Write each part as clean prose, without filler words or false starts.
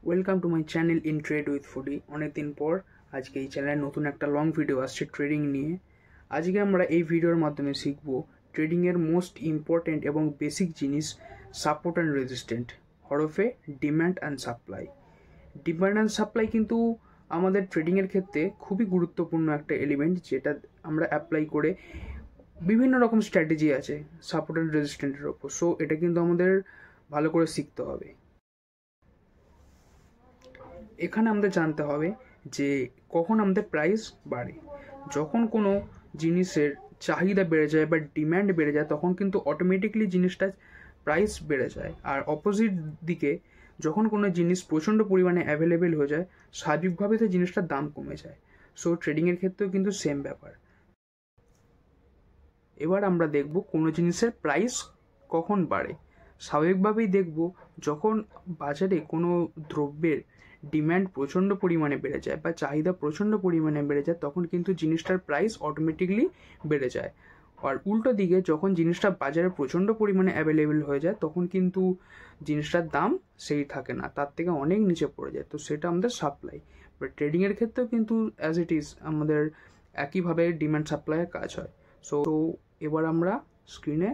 Welcome to my channel in trade with foodie. অনেকদিন পর আজকে এই চ্যানেলে নতুন একটা লং ভিডিও আসছে ট্রেডিং নিয়ে। আজকে আমরা এই ভিডিওর মাধ্যমে শিখব ট্রেডিংয়ের মোস্ট ইম্পর্ট্যান্ট এবং বেসিক জিনিস সাপোর্ট অ্যান্ড রেজিস্ট্যান্ট, হরফে demand and supply. Demand and supply কিন্তু আমাদের ট্রেডিংয়ের ক্ষেত্রে খুবই গুরুত্বপূর্ণ একটা এলিমেন্ট, যেটা আমরা অ্যাপ্লাই করে বিভিন্ন রকম স্ট্র্যাটেজি আছে সাপোর্ট অ্যান্ড রেজিস্ট্যান্টের ওপর। সো এটা কিন্তু আমাদের ভালো করে শিখতে হবে। এখানে আমাদের জানতে হবে যে কখন আমাদের প্রাইস বাড়ে। যখন কোনো জিনিসের চাহিদা বেড়ে যায় বা ডিম্যান্ড বেড়ে যায়, তখন কিন্তু অটোমেটিকলি জিনিসটা প্রাইস বেড়ে যায়। আর অপোজিট দিকে যখন কোনো জিনিস প্রচণ্ড পরিমাণে অ্যাভেলেবেল হয়ে যায়, স্বাভাবিকভাবে সেই জিনিসটার দাম কমে যায়। সো ট্রেডিংয়ের ক্ষেত্রেও কিন্তু সেম ব্যাপার। এবার আমরা দেখব কোনো জিনিসের প্রাইস কখন বাড়ে। স্বাভাবিকভাবেই দেখব যখন বাজারে কোনো দ্রব্যের ডিম্যান্ড প্রচণ্ড পরিমাণে বেড়ে যায় বা চাহিদা প্রচণ্ড পরিমাণে বেড়ে যায়, তখন কিন্তু জিনিসটার প্রাইস অটোমেটিকলি বেড়ে যায়। আর উল্টো দিকে যখন জিনিসটা বাজারে প্রচণ্ড পরিমাণে অ্যাভেলেবেল হয়ে যায়, তখন কিন্তু জিনিসটার দাম সেই থাকে না, তার থেকে অনেক নিচে পড়ে যায়। তো সেটা আমাদের সাপ্লাই। বাট ট্রেডিংয়ের ক্ষেত্রেও কিন্তু অ্যাজ ইট ইজ আমাদের একইভাবে ডিম্যান্ড সাপ্লাইয়ের কাজ হয়। সো এবার আমরা স্ক্রিনে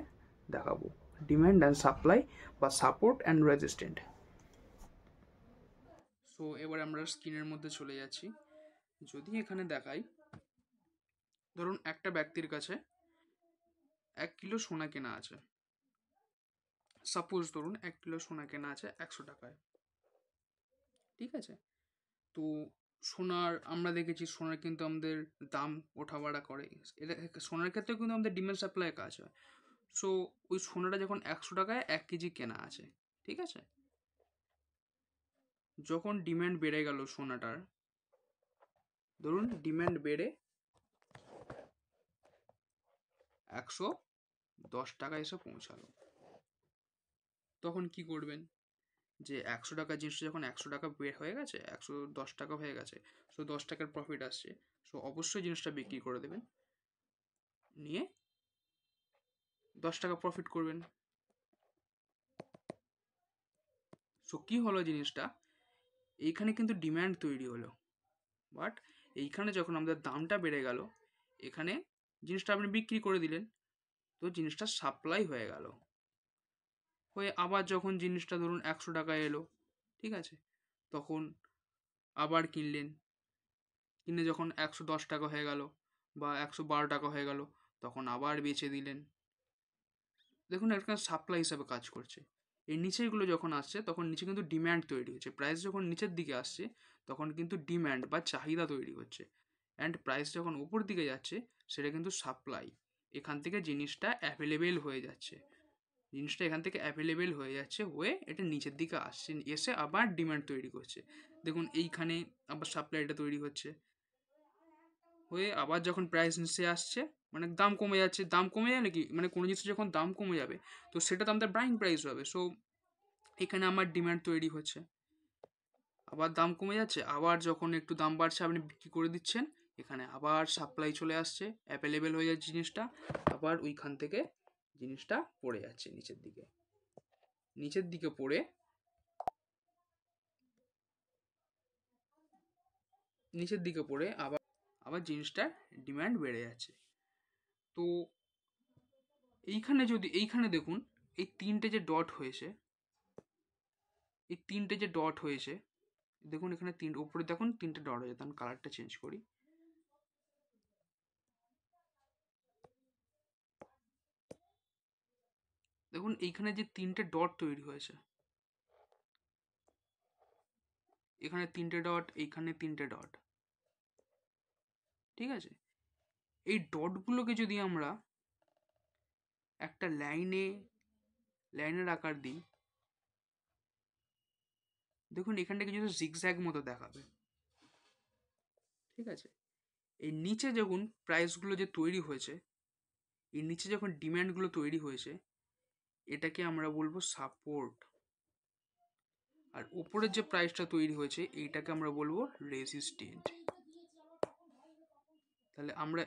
দেখাবো ডিম্যান্ড অ্যান্ড সাপ্লাই বা সাপোর্ট অ্যান্ড রেজিস্ট্যান্ট। সো এবার আমরা স্ক্রিনের মধ্যে চলে যাচ্ছি। যদি এখানে দেখাই, ধরুন একটা ব্যক্তির কাছে 1 কিলো সোনা কেনা আছে। সাপোজ ধরুন 1 কিলো সোনা কেনা আছে 100 টাকায়। ঠিক আছে, তো সোনার আমরা দেখেছি সোনার কিন্তু আমাদের দাম ওঠা বাড়া করে। এটা সোনার ক্ষেত্রেও কিন্তু আমাদের ডিমান্ড সাপ্লাই কাজ হয়। সো ওই সোনাটা যখন 100 টাকায় 1 কেজি কেনা আছে, ঠিক আছে, যখন ডিম্যান্ড বেড়ে গেল সোনাটার, ধরুন ডিম্যান্ড বেড়ে 110 টাকা এসে পৌঁছালো, তখন কি করবেন? যে 100 টাকার জিনিসটা যখন 100 টাকা বের হয়ে গেছে, 110 টাকা হয়ে গেছে, সো 10 টাকার প্রফিট আসছে, সো অবশ্যই জিনিসটা বিক্রি করে দেবেন, নিয়ে 10 টাকা প্রফিট করবেন। সো কি হলো জিনিসটা, এইখানে কিন্তু ডিম্যান্ড তৈরি হলো, বাট এইখানে যখন আমাদের দামটা বেড়ে গেল, এখানে জিনিসটা আপনি বিক্রি করে দিলেন, তো জিনিসটা সাপ্লাই হয়ে গেল। হয়ে আবার যখন জিনিসটা ধরুন 100 টাকায় এলো, ঠিক আছে, তখন আবার কিনলেন, কিনে যখন 110 টাকা হয়ে গেল বা 112 টাকা হয়ে গেল, তখন আবার বেচে দিলেন। দেখুন একটা সাপ্লাই হিসাবে কাজ করছে। এই নিচেগুলো যখন আসছে, তখন নিচে কিন্তু ডিম্যান্ড তৈরি হচ্ছে। প্রাইস যখন নিচের দিকে আসছে, তখন কিন্তু ডিম্যান্ড বা চাহিদা তৈরি হচ্ছে। অ্যান্ড প্রাইস যখন উপর দিকে যাচ্ছে, সেটা কিন্তু সাপ্লাই। এখান থেকে জিনিসটা অ্যাভেলেবেল হয়ে যাচ্ছে, জিনিসটা এখান থেকে অ্যাভেলেবেল হয়ে যাচ্ছে, হয়ে এটা নিচের দিকে আসছে, এসে আবার ডিম্যান্ড তৈরি করছে। দেখুন এইখানে আবার সাপ্লাইটা তৈরি হচ্ছে, হয়ে আবার যখন প্রাইস নিচে আসছে, মানে দাম কমে যাচ্ছে। দাম কমে যায় নাকি, মানে কোনো জিনিসের যখন দাম কমে যাবে, তো সেটা তো আমাদের বাইং প্রাইস হবে। সো এখানে আমার ডিম্যান্ড তৈরি হচ্ছে, আবার দাম কমে যাচ্ছে, আবার যখন একটু দাম বাড়ছে আপনি বিক্রি করে দিচ্ছেন, এখানে আবার সাপ্লাই চলে আসছে, অ্যাভেলেবেল হয়ে যাচ্ছে জিনিসটা, আবার ওইখান থেকে জিনিসটা পড়ে যাচ্ছে নিচের দিকে। নিচের দিকে পড়ে আবার আবার জিনিসটার ডিম্যান্ড বেড়ে যাচ্ছে। তো এইখানে দেখুন, এই তিনটে যে ডট হয়েছে, দেখুন এখানে উপরে দেখুন তিনটে ডট হয়েছে। আমি কালারটা চেঞ্জ করি। দেখুন এইখানে যে তিনটে ডট তৈরি হয়েছে, এখানে তিনটে ডট, এইখানে তিনটে ডট, ঠিক আছে, এই ডটগুলোকে যদি আমরা একটা লাইনের আকার দিই, দেখুন এখান থেকে যদি জিগজ্যাগ মতো দেখাবে, ঠিক আছে। এই নিচে যখন প্রাইসগুলো যে তৈরি হয়েছে, এই নিচে যখন ডিম্যান্ডগুলো তৈরি হয়েছে, এটাকে আমরা বলবো সাপোর্ট। আর উপরের যে প্রাইসটা তৈরি হয়েছে, এইটাকে আমরা বলবো রেজিস্ট্যান্ট। তাহলে আমরা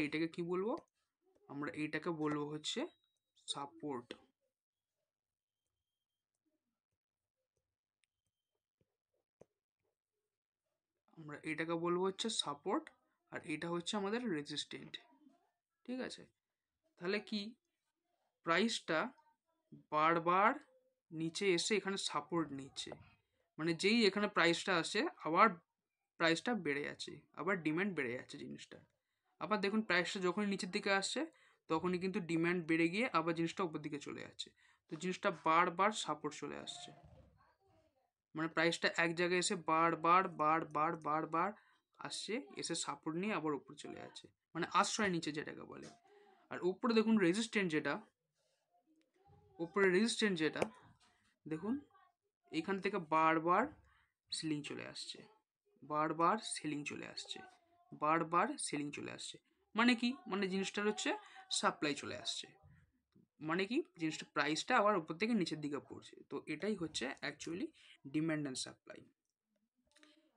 এইটাকে কি বলবো? আমরা এইটাকে বলবো হচ্ছে সাপোর্ট। আমরা এটাকে বলবো হচ্ছে সাপোর্ট, আর এটা হচ্ছে আমাদের রেজিস্ট্যান্ট। ঠিক আছে, তাহলে কি প্রাইসটা বারবার নিচে এসে এখানে সাপোর্ট নিচ্ছে, মানে যেই এখানে প্রাইসটা আসে আবার প্রাইসটা বেড়ে যাচ্ছে, আবার ডিম্যান্ড বেড়ে যাচ্ছে জিনিসটা। আবার দেখুন প্রাইসটা যখনই নিচের দিকে আসছে তখনই কিন্তু ডিম্যান্ড বেড়ে গিয়ে আবার জিনিসটা উপর দিকে চলে যাচ্ছে। তো জিনিসটা বারবার সাপোর্ট চলে আসছে, মানে প্রাইসটা এক জায়গায় এসে বারবার আসছে, এসে সাপোর্ট নিয়ে আবার উপরে চলে যাচ্ছে, মানে আশ্রয় নিচে যেটাকে বলে। আর উপরে দেখুন রেজিস্ট্যান্ট যেটা, উপরে রেজিস্ট্যান্ট যেটা দেখুন এখান থেকে বারবার সিলিং চলে আসছে, বারবার সেলিং চলে আসছে, বারবার সেলিং চলে আসছে। মানে কি, মানে জিনিসটার হচ্ছে সাপ্লাই চলে আসছে, মানে কি জিনিসটা প্রাইসটা আবার উপর থেকে নিচের দিকে পড়ছে। তো এটাই হচ্ছে অ্যাকচুয়ালি ডিম্যান্ড অ্যান্ড সাপ্লাই।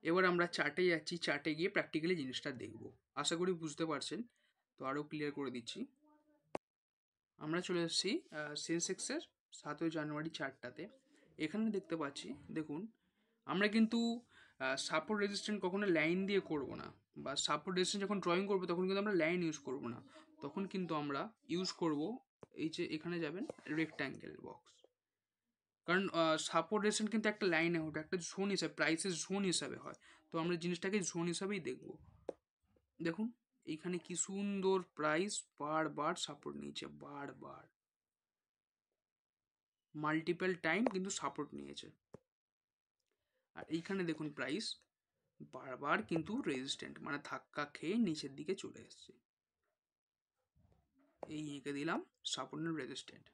এবার আমরা চার্টে যাচ্ছি, চার্টে গিয়ে প্র্যাকটিক্যালি জিনিসটা দেখব। আশা করি বুঝতে পারছেন, তো আরও ক্লিয়ার করে দিচ্ছি। আমরা চলে এসেছি সেন্সেক্সের 7ই জানুয়ারি চার্টটাতে। এখানে দেখতে পাচ্ছি দেখুন আমরা কিন্তু সাপোর্ট রেজিস্ট্যান্ট কখনো লাইন দিয়ে করব না, বা সাপোর্ট রেজিস্ট্যান্ট যখন ড্রয়িং করবো তখন কিন্তু আমরা লাইন ইউজ করব না, তখন কিন্তু আমরা ইউজ করব এই যে এখানে যাবেন রেক্ট্যাঙ্গেল বক্স। কারণ সাপোর্ট রেজিস্ট্যান্ট কিন্তু একটা লাইনে ওঠে, একটা জোন হিসাবে, প্রাইসের জোন হিসাবে হয়। তো আমরা জিনিসটাকে জোন হিসাবেই দেখব। দেখুন এইখানে কি সুন্দর প্রাইস বারবার সাপোর্ট নিয়েছে, বারবার মাল্টিপল টাইম কিন্তু সাপোর্ট নিয়েছে। আর এইখানে দেখুন প্রাইস বারবার কিন্তু রেজিস্ট্যান্ট, মানে ধাক্কা খেয়ে নিচের দিকে চলে এসছে। এই এঁকে দিলাম সাপোর্ট এন্ড রেজিস্ট্যান্ট।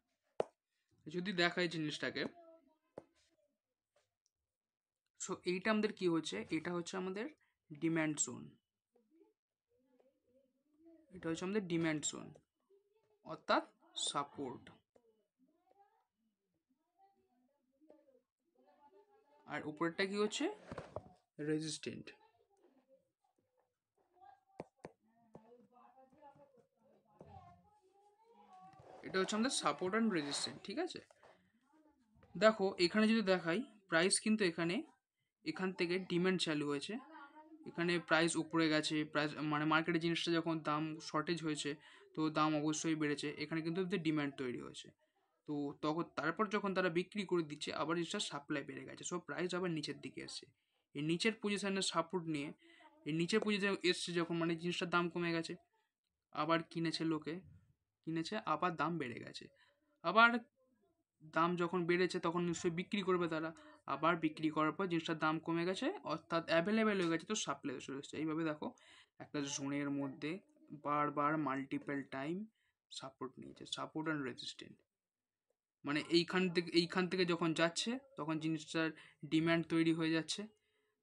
যদি দেখায় জিনিসটাকে, সো এইটা আমাদের কি হচ্ছে, এটা হচ্ছে আমাদের ডিম্যান্ড জোন, এটা হচ্ছে আমাদের ডিম্যান্ড জোন অর্থাৎ সাপোর্ট, আর উপরেরটা কি হচ্ছে রেজিস্ট্যান্ট। এটা হচ্ছে আমাদের সাপোর্ট অ্যান্ড রেজিস্ট্যান্ট। ঠিক আছে, দেখো এখানে যদি দেখাই প্রাইস কিন্তু এখান থেকে ডিম্যান্ড চালু হয়েছে, এখানে প্রাইস উপরে গেছে, প্রাইস মানে মার্কেটে জিনিসটা যখন দাম শর্টেজ হয়েছে তো দাম অবশ্যই বেড়েছে, এখানে কিন্তু ডিম্যান্ড তৈরি হয়েছে। তো তখন তারপর যখন তারা বিক্রি করে দিচ্ছে আবার জিনিসটা সাপ্লাই বেড়ে গেছে, সো প্রাইস আবার নিচের দিকে এসছে। এই নিচের পজিশানে সাপোর্ট নিয়ে এই নিচের পজিশনে এসছে যখন, মানে জিনিসটার দাম কমে গেছে, আবার কিনেছে লোকে, কিনেছে আবার দাম বেড়ে গেছে, আবার দাম যখন বেড়েছে তখন নিশ্চয়ই বিক্রি করবে তারা, আবার বিক্রি করার পর জিনিসটার দাম কমে গেছে অর্থাৎ অ্যাভেলেবেল হয়ে গেছে, তো সাপ্লাই চলে এসেছে। এইভাবে দেখো একটা জোনের মধ্যে বারবার মাল্টিপল টাইম সাপোর্ট নিয়েছে, সাপোর্ট অ্যান্ড রেজিস্ট্যান্ট। মানে এইখান থেকে যখন যাচ্ছে তখন জিনিসটার ডিম্যান্ড তৈরি হয়ে যাচ্ছে,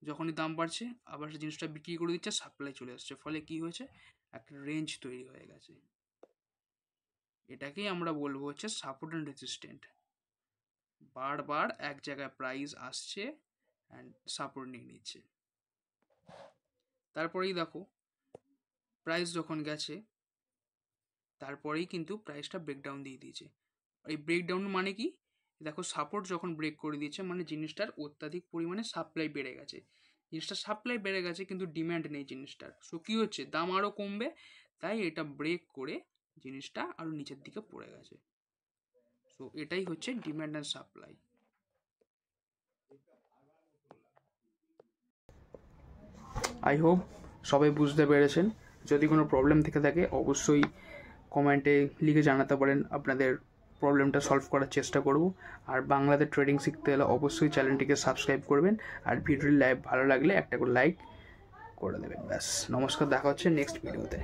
যখনই দাম বাড়ছে আবার সে জিনিসটা বিক্রি করে দিচ্ছে, সাপ্লাই চলে আসছে, ফলে কি হয়েছে একটা রেঞ্জ তৈরি হয়ে গেছে। এটাকেই আমরা বলবো হচ্ছে সাপোর্ট অ্যান্ড রেজিস্ট্যান্ট। বারবার এক জায়গায় প্রাইস আসছে অ্যান্ড সাপোর্ট নিয়ে নিচ্ছে। তারপরেই দেখো প্রাইস যখন গেছে তারপরেই কিন্তু প্রাইসটা ব্রেকডাউন দিয়ে দিয়েছে। এই ব্রেকডাউন মানে কি, দেখো সাপোর্ট যখন ব্রেক করে দিয়েছে মানে জিনিসটার অত্যাধিক পরিমাণে সাপ্লাই বেড়ে গেছে, জিনিসটা সাপ্লাই বেড়ে গেছে কিন্তু ডিম্যান্ড নেই জিনিসটার, সো কী হচ্ছে দাম আরও কমবে, তাই এটা ব্রেক করে জিনিসটা আরও নিচের দিকে পড়ে গেছে। সো এটাই হচ্ছে demand and supply. I hope সবাই বুঝতে পেরেছেন। যদি কোনো প্রবলেম থেকে থাকে অবশ্যই কমেন্টে লিখে জানাতে পারেন, আপনাদের প্রবলেমটা সলভ করার চেষ্টা করব। আর বাংলাতে ট্রেডিং শিখতে হলে অবশ্যই চ্যানেলটিকে সাবস্ক্রাইব করবেন, আর ভিডিওটি ভালো লাগলে একটা করে লাইক করে দেবেন। ব্যাস, নমস্কার, দেখা হচ্ছে নেক্সট ভিডিওতে।